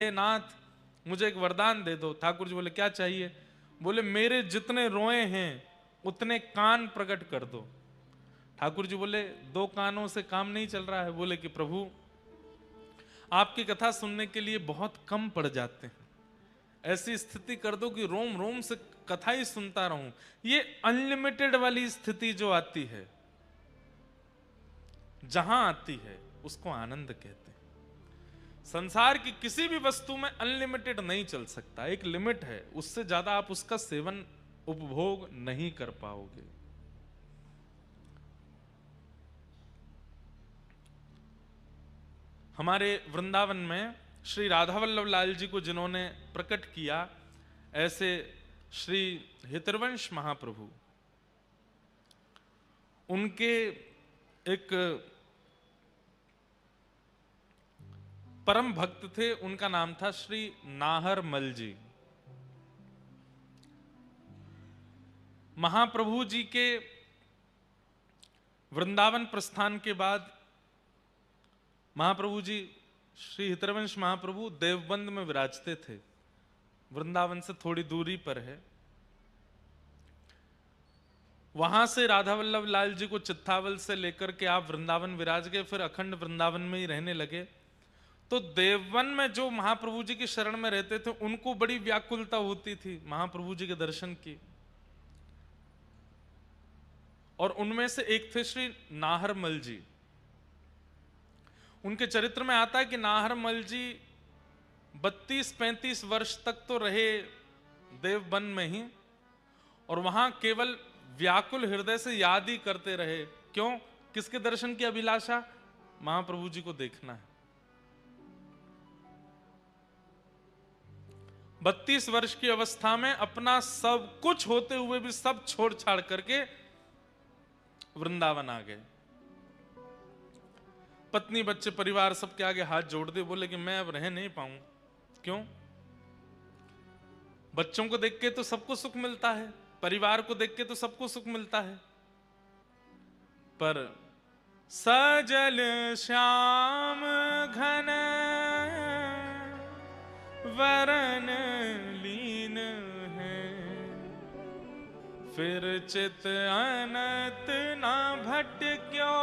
नाथ मुझे एक वरदान दे दो। ठाकुर जी बोले क्या चाहिए? बोले मेरे जितने रोए हैं उतने कान प्रकट कर दो। ठाकुर जी बोले दो कानों से काम नहीं चल रहा है। बोले कि प्रभु आपकी कथा सुनने के लिए बहुत कम पड़ जाते हैं, ऐसी स्थिति कर दो कि रोम रोम से कथा ही सुनता रहूं। ये अनलिमिटेड वाली स्थिति जो आती है, जहां आती है, उसको आनंद कहते हैं। संसार की किसी भी वस्तु में अनलिमिटेड नहीं चल सकता, एक लिमिट है, उससे ज्यादा आप उसका सेवन उपभोग नहीं कर पाओगे। हमारे वृंदावन में श्री राधा वल्लभ लाल जी को जिन्होंने प्रकट किया, ऐसे श्री हितवंश महाप्रभु, उनके एक परम भक्त थे, उनका नाम था श्री नाहर मल जी। महाप्रभु जी के वृंदावन प्रस्थान के बाद महाप्रभु जी, श्री हितवंश महाप्रभु देवबंद में विराजते थे, वृंदावन से थोड़ी दूरी पर है। वहां से राधा वल्लभ लाल जी को चित्तावल से लेकर के आप वृंदावन विराज गए, फिर अखंड वृंदावन में ही रहने लगे। तो देववन में जो महाप्रभु जी की शरण में रहते थे, उनको बड़ी व्याकुलता होती थी महाप्रभु जी के दर्शन की। और उनमें से एक थे श्री नाहरमल जी। उनके चरित्र में आता है कि नाहरमल जी 32-35 वर्ष तक तो रहे देवबन में ही, और वहां केवल व्याकुल हृदय से याद ही करते रहे। क्यों? किसके दर्शन की अभिलाषा? महाप्रभु जी को देखना है। 32 वर्ष की अवस्था में अपना सब कुछ होते हुए भी सब छोड़ छाड़ करके वृंदावन आ गए। पत्नी बच्चे परिवार सबके आगे हाथ जोड़ दे, बोले कि मैं अब रह नहीं पाऊं। क्यों? बच्चों को देख के तो सबको सुख मिलता है, परिवार को देख के तो सबको सुख मिलता है, पर सजल श्याम घन वरण लीन है, फिर चित अनत ना भटक्यो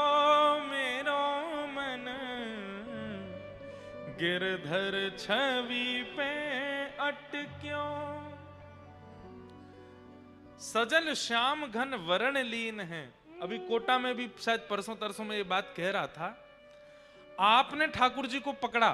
मेरो मन, गिरधर छवि पे अटक्यो। सजल श्याम घन वरण लीन है। अभी कोटा में भी शायद परसों तरसों में ये बात कह रहा था, आपने ठाकुर जी को पकड़ा,